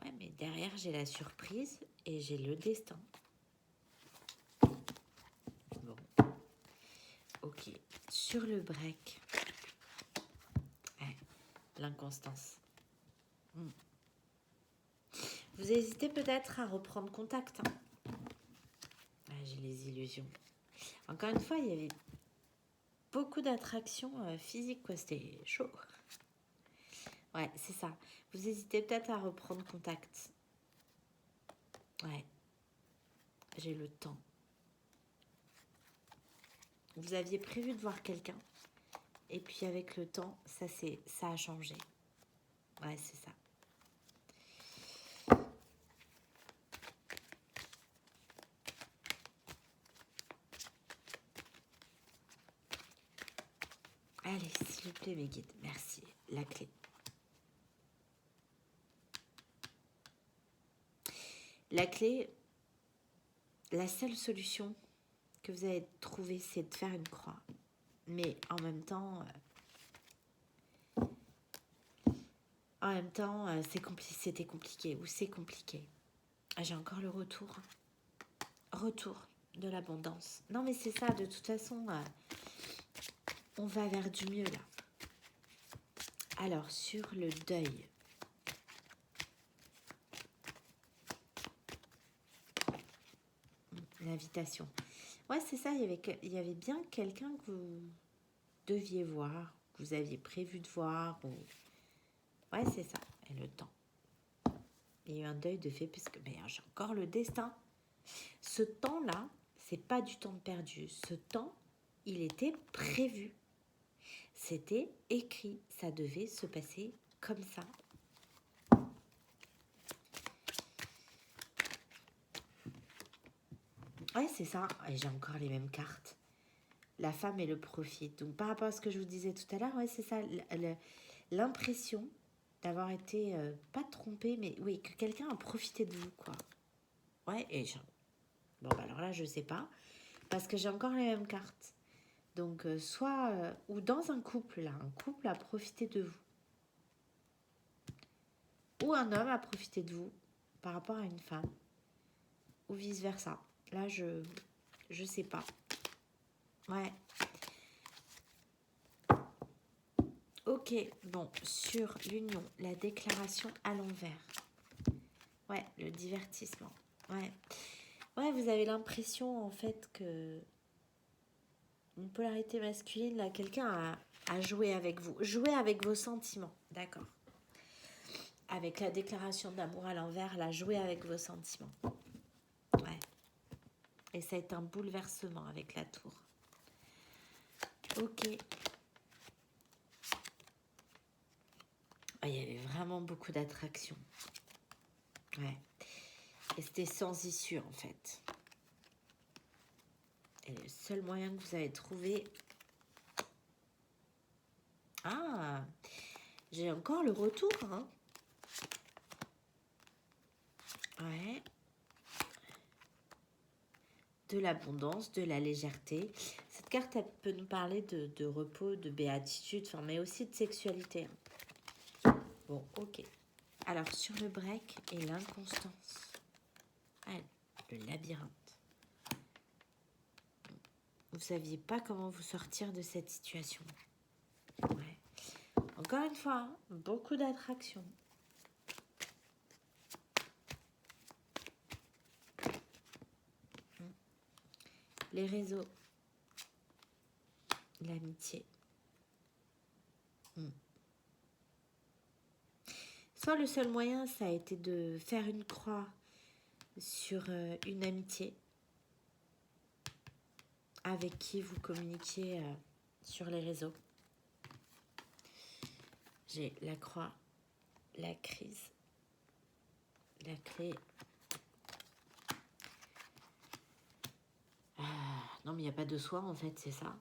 Ouais, mais derrière, j'ai la surprise et j'ai le destin. Bon. Ok. Sur le break. Ouais. L'inconstance. Vous hésitez peut-être à reprendre contact. Hein. Ouais, j'ai les illusions. Encore une fois, il y avait beaucoup d'attractions physiques, quoi. C'était chaud. Ouais, c'est ça. Vous hésitez peut-être à reprendre contact. Ouais. J'ai le temps. Vous aviez prévu de voir quelqu'un. Et puis avec le temps, ça a changé. Ouais, c'est ça. Allez, s'il vous plaît, mes guides. Merci. La clé. La clé, la seule solution que vous avez trouvée, c'est de faire une croix. Mais en même temps, c'était compliqué. Ou c'est compliqué. J'ai encore le retour. Retour de l'abondance. Non, mais c'est ça. De toute façon, on va vers du mieux, là. Alors, sur le deuil. L'invitation. Ouais, c'est ça, il y avait bien quelqu'un que vous deviez voir, que vous aviez prévu de voir. Ou... Ouais, c'est ça. Et le temps. Il y a eu un deuil de fait, puisque j'ai encore le destin. Ce temps-là, c'est pas du temps perdu. Ce temps, il était prévu. C'était écrit. Ça devait se passer comme ça. Ouais, c'est ça. Et j'ai encore les mêmes cartes. La femme et le profit. Donc, par rapport à ce que je vous disais tout à l'heure, ouais, c'est ça. L'impression d'avoir été, pas trompée, mais oui, que quelqu'un a profité de vous, quoi. Ouais, et bon, bah alors là, je sais pas. Parce que j'ai encore les mêmes cartes. Donc, soit... ou dans un couple, là. Un couple a profité de vous. Ou un homme a profité de vous par rapport à une femme. Ou vice-versa. Là, je sais pas. Ouais. Ok, bon, sur l'union, la déclaration à l'envers. Ouais, le divertissement. Ouais. Ouais, vous avez l'impression, en fait, que une polarité masculine, là, quelqu'un a joué avec vous. Joué avec vos sentiments, d'accord. Avec la déclaration d'amour à l'envers, là, joué avec vos sentiments. Ouais. Et ça a été un bouleversement avec la tour. Ok. Ah, il y avait vraiment beaucoup d'attraction. Ouais. Et c'était sans issue, en fait. Et le seul moyen que vous avez trouvé... Ah, j'ai encore le retour, hein. Ouais. De l'abondance, de la légèreté. Cette carte, elle peut nous parler de repos, de béatitude, enfin, mais aussi de sexualité. Bon, ok. Alors, sur le break et l'inconstance. Ah, le labyrinthe. Vous ne saviez pas comment vous sortir de cette situation. Ouais. Encore une fois, hein, beaucoup d'attraction. Les réseaux. L'amitié. Soit le seul moyen, ça a été de faire une croix sur une amitié avec qui vous communiquiez sur les réseaux. J'ai la croix, la crise, la clé. Non, mais il n'y a pas de soi, en fait, c'est ça.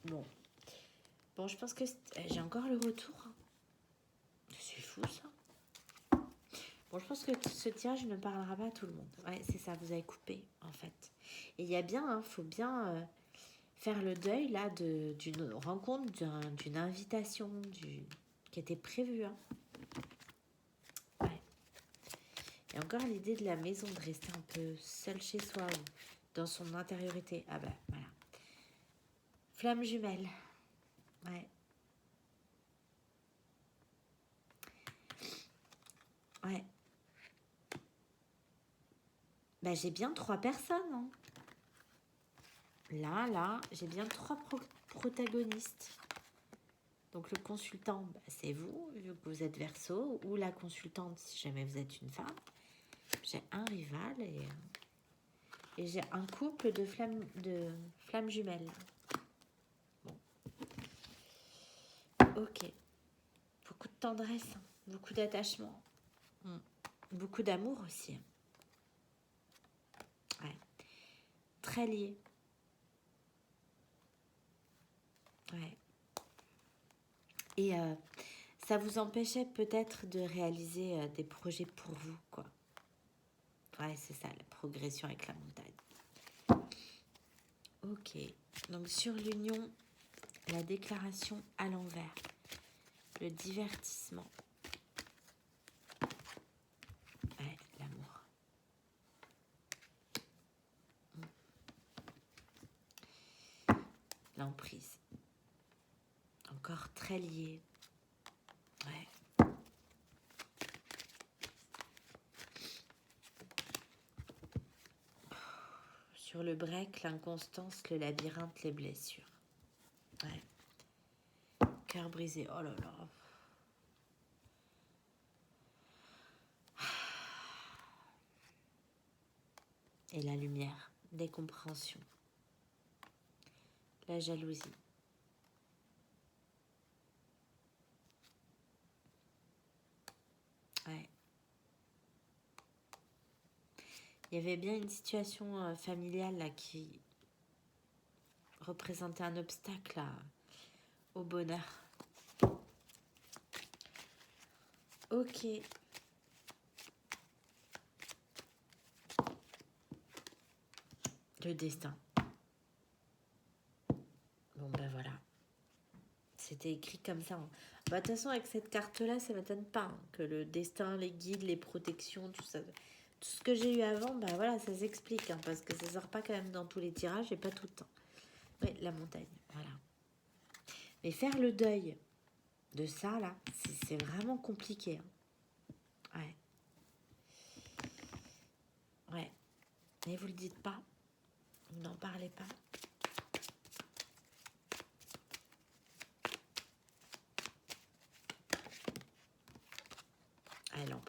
Bon, je pense que j'ai encore le retour. C'est fou, ça. Bon, je pense que ce tirage ne parlera pas à tout le monde. Ouais, c'est ça, vous avez coupé, en fait. Et il y a bien, hein, faut bien faire le deuil, là, d'une rencontre, d'une invitation qui était prévue, hein. Ouais. Et encore l'idée de la maison, de rester un peu seul chez soi ou dans son intériorité. Ah bah, voilà. Flamme jumelle. Ouais. Ouais. Bah, j'ai bien 3 personnes, hein. Là, j'ai bien 3 protagonistes. Donc, le consultant, bah, c'est vous, vu que vous êtes Verseau, ou la consultante, si jamais vous êtes une femme. J'ai un rival et j'ai un couple de flammes jumelles. Bon. Ok. Beaucoup de tendresse, hein. Beaucoup d'attachement. Beaucoup d'amour aussi. Ouais. Très lié. Ouais. Et ça vous empêchait peut-être de réaliser des projets pour vous, quoi. Ouais, c'est ça, la progression avec la montagne. Ok. Donc, sur l'union, la déclaration à l'envers. Le divertissement. Ouais, l'amour. L'emprise. Encore très lié. Ouais. Sur le break, l'inconstance, le labyrinthe, les blessures. Ouais. Cœur brisé. Oh là là. Et la lumière. des compréhensions, la jalousie. Ouais. Il y avait bien une situation familiale là qui représentait un obstacle là, au bonheur. Ok. Le destin. Bon ben voilà. C'était écrit comme ça. Bah, de toute façon, avec cette carte-là, ça ne m'étonne pas hein, que le destin, les guides, les protections, tout ça, tout ce que j'ai eu avant, bah voilà, ça s'explique, hein, parce que ça sort pas quand même dans tous les tirages et pas tout le temps. Oui, la montagne, voilà. Mais faire le deuil de ça, là, c'est vraiment compliqué. Hein. Ouais. Ouais. Mais vous le dites pas. Vous n'en parlez pas. Ah, l'emprise.